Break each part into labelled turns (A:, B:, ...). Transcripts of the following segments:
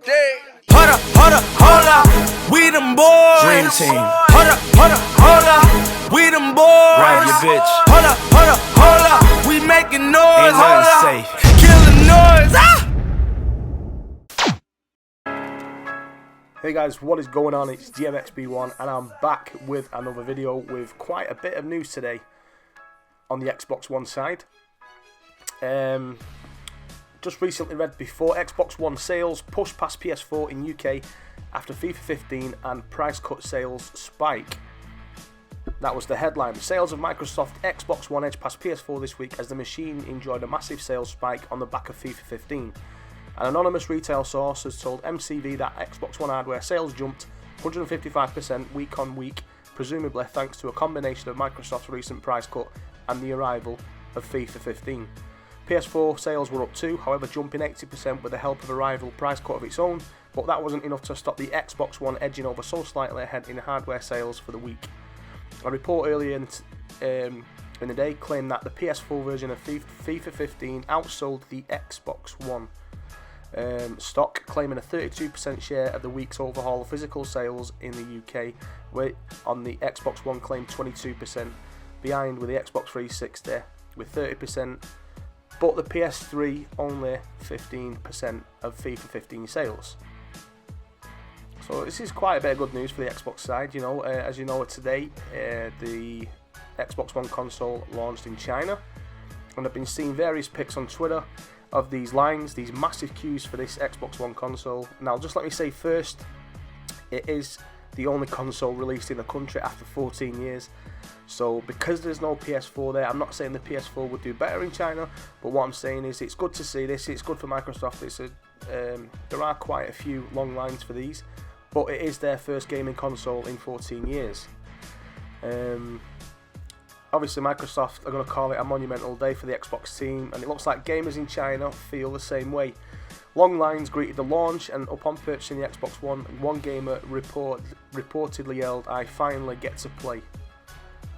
A: today. Hold up, we them boys.
B: Dream team.
A: Hold up, we them boys.
B: Grab your bitch.
A: Hold up, we making noise.
B: Ain't nothing safe.
A: Killing noise.
C: Hey guys, what is going on? It's GMXB1 and I'm back with another video with quite a bit of news today on the Xbox One side. Just recently read before Xbox One sales push past PS4 in UK after FIFA 15 and price cut sales spike. That was the headline. Sales of Microsoft Xbox One edge past PS4 this week as the machine enjoyed a massive sales spike on the back of FIFA 15. An anonymous retail source has told MCV that Xbox One hardware sales jumped 155% week on week, presumably thanks to a combination of Microsoft's recent price cut and the arrival of FIFA 15. PS4 sales were up too, however jumping 80% with the help of a rival price cut of its own, but that wasn't enough to stop the Xbox One edging over so slightly ahead in hardware sales for the week. A report earlier in the day claimed that the PS4 version of FIFA 15 outsold the Xbox One stock, claiming a 32% share of the week's overhaul physical sales in the UK, where on the Xbox One claimed 22%, behind with the Xbox 360 with 30%, but the PS3 only 15% of FIFA 15 sales. So this is quite a bit of good news for the Xbox side. You know, as you know today, the Xbox One console launched in China, and I've been seeing various pics on Twitter of these lines, these massive queues for this Xbox One console. Now, just let me say first, it is the only console released in the country after 14 years. So because there's no PS4 there, I'm not saying the PS4 would do better in China, but what I'm saying is it's good to see this. It's good for Microsoft. There are quite a few long lines for these, but it is their first gaming console in 14 years. Obviously Microsoft are going to call it a monumental day for the Xbox team, and it looks like gamers in China feel the same way. Long lines greeted the launch, and upon purchasing the Xbox one gamer reportedly yelled, "I finally get to play."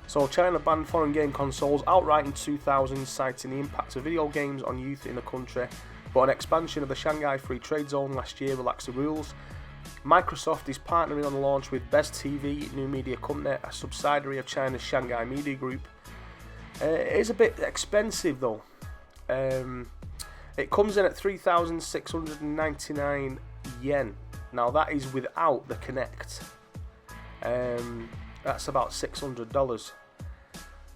C: So China banned foreign game consoles outright in 2000, citing the impact of video games on youth in the country, but an expansion of the Shanghai Free Trade Zone last year relaxed the rules. Microsoft is partnering on the launch with Bez TV, new media company, a subsidiary of China's Shanghai Media Group. It is a bit expensive though. It comes in at 3,699 yen. Now that is without the Kinect. That's about $600.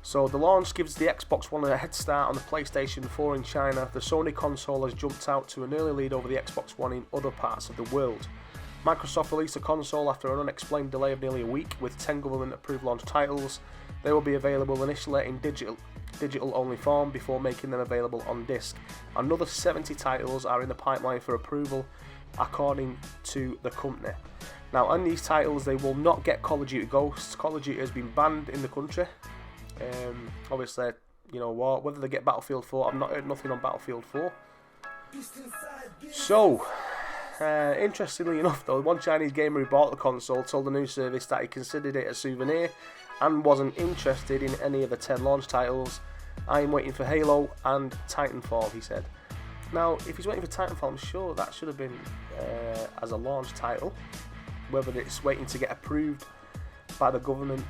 C: So the launch gives the Xbox One a head start on the PlayStation 4 in China. The Sony console has jumped out to an early lead over the Xbox One in other parts of the world. Microsoft released the console after an unexplained delay of nearly a week, with 10 government-approved launch titles. They will be available initially in digital-only form before making them available on disc. Another 70 titles are in the pipeline for approval, according to the company. Now, on these titles, they will not get Call of Duty Ghosts. Call of Duty has been banned in the country. Obviously, you know what? Whether they get Battlefield 4, I've not heard nothing on Battlefield 4. So, interestingly enough though, one Chinese gamer who bought the console told the news service that he considered it a souvenir and wasn't interested in any of the 10 launch titles. "I am waiting for Halo and Titanfall," he said. Now, if he's waiting for Titanfall, I'm sure that should have been as a launch title. Whether it's waiting to get approved by the government,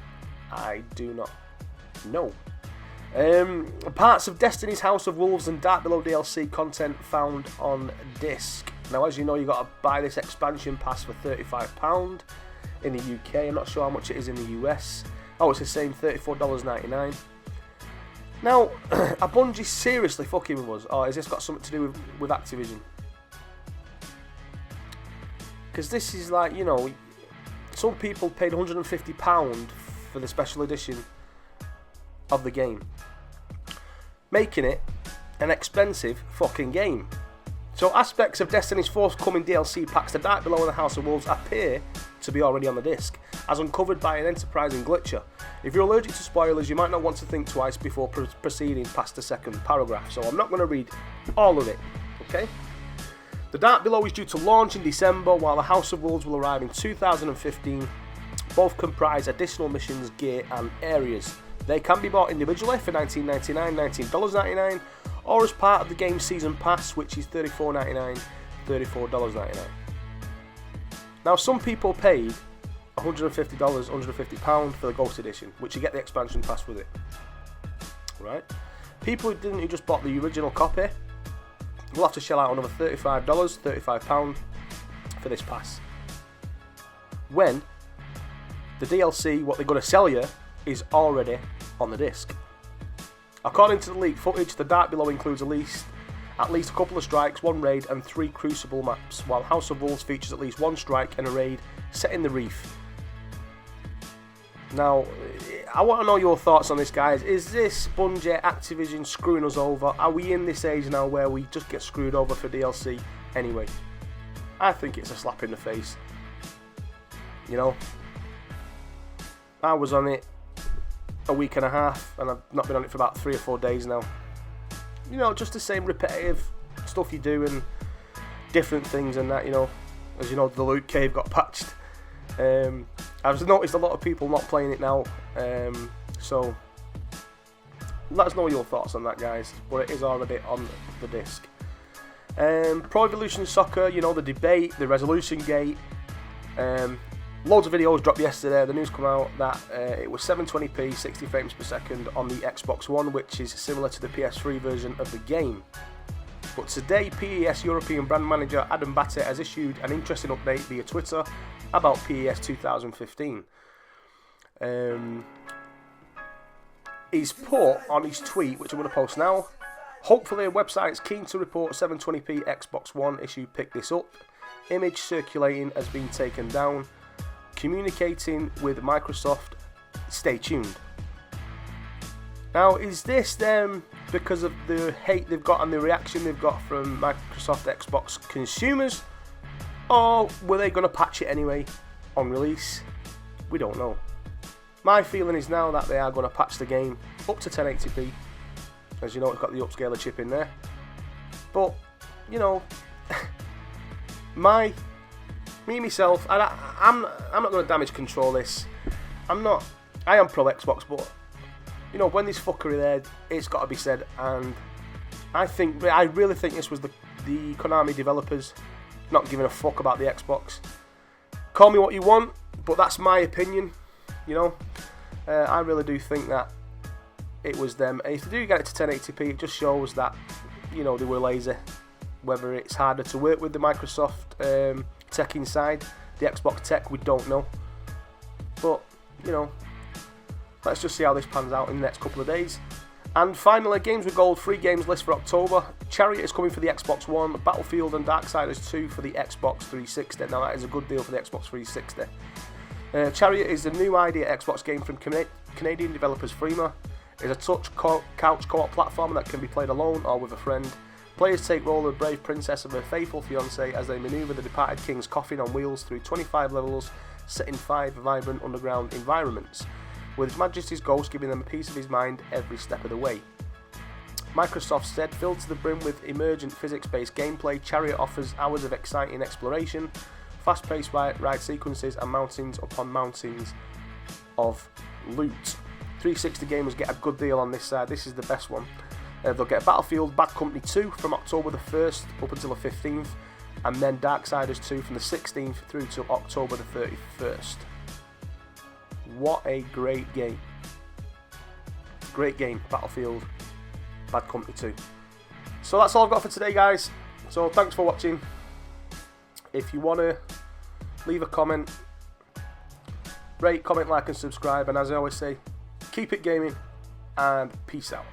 C: I do not know. Parts of Destiny's House of Wolves and Dark Below DLC content found on disc. Now, as you know, you got to buy this expansion pass for £35 in the UK. I'm not sure how much it is in the US. Oh, it's the same, $34.99. Now, are Bungie seriously fucking with us, or has this got something to do with Activision? Because this is like, you know, some people paid £150 for the special edition of the game, making it an expensive fucking game. So aspects of Destiny's forthcoming DLC packs, The Dark Below and the House of Wolves, appear to be already on the disc, as uncovered by an enterprising glitcher. If you're allergic to spoilers, you might not want to think twice before proceeding past the second paragraph, so I'm not going to read all of it, okay? The Dark Below is due to launch in December, while the House of Wolves will arrive in 2015. Both comprise additional missions, gear and areas. They can be bought individually for $19.99, $19.99, or as part of the game's season pass, which is $34.99, $34.99. Now, some people paid $150, £150 for the Ghost Edition, which you get the expansion pass with it. Right? People who didn't, who just bought the original copy, will have to shell out another $35, £35 for this pass. When the DLC, what they're going to sell you, is already on the disc. According to the leaked footage, the Dark Below includes at least a couple of strikes, 1 raid, and 3 Crucible maps, while House of Wolves features at least 1 strike and a raid set in the Reef. Now, I want to know your thoughts on this, guys. Is this Bungie, Activision screwing us over? Are we in this age now where we just get screwed over for DLC anyway? I think it's a slap in the face. You know, I was on it a week and a half, and I've not been on it for about 3 or 4 days now. You know, just the same repetitive stuff you do and different things and that, you know. As you know, the loot cave got patched. I've noticed a lot of people not playing it now, so let us know your thoughts on that, guys. But it is already on the disc. Pro Evolution Soccer, you know, the debate, the resolution gate. Loads of videos dropped yesterday. The news come out that it was 720p, 60 frames per second on the Xbox One, which is similar to the PS3 version of the game. But today, PES European brand manager Adam Batte has issued an interesting update via Twitter about PES 2015. He's put on his tweet, which I'm going to post now, hopefully a website is keen to report 720p Xbox One issue picked this up. Image circulating has been taken down. Communicating with Microsoft, stay tuned. Now, is this them because of the hate they've got and the reaction they've got from Microsoft Xbox consumers? Or were they going to patch it anyway on release? We don't know. My feeling is now that they are going to patch the game up to 1080p. As you know, it's got the upscaler chip in there. But, you know, myself, I'm not going to damage control this. I am pro Xbox, but you know, when this fuckery there, it's got to be said. And I really think this was the Konami developers not giving a fuck about the Xbox. Call me what you want, but that's my opinion. You know, I really do think that it was them. And if they do get it to 1080p, it just shows that, you know, they were lazy. Whether it's harder to work with the Microsoft tech inside, the Xbox tech, we don't know. But, you know, let's just see how this pans out in the next couple of days. And finally, Games with Gold free games list for October. Chariot is coming for the Xbox One, Battlefield and Darksiders 2 for the Xbox 360. Now that is a good deal for the Xbox 360. Chariot is the new idea Xbox game from Canadian developers Freema. It's a touch couch co-op platformer that can be played alone or with a friend. Players take role of a brave princess and her faithful fiancé as they manoeuvre the departed king's coffin on wheels through 25 levels set in 5 vibrant underground environments, with His Majesty's ghost giving them a piece of his mind every step of the way. Microsoft said, filled to the brim with emergent physics-based gameplay, Chariot offers hours of exciting exploration, fast-paced ride sequences and mountains upon mountains of loot. 360 gamers get a good deal on this side. This is the best one. They'll get Battlefield Bad Company 2 from October the 1st up until the 15th, and then Darksiders 2 from the 16th through to October the 31st. What a great game. Great game, Battlefield Bad Company 2. So that's all I've got for today, guys. So thanks for watching. If you want to leave a comment, rate, comment, like and subscribe, and as I always say, keep it gaming and peace out.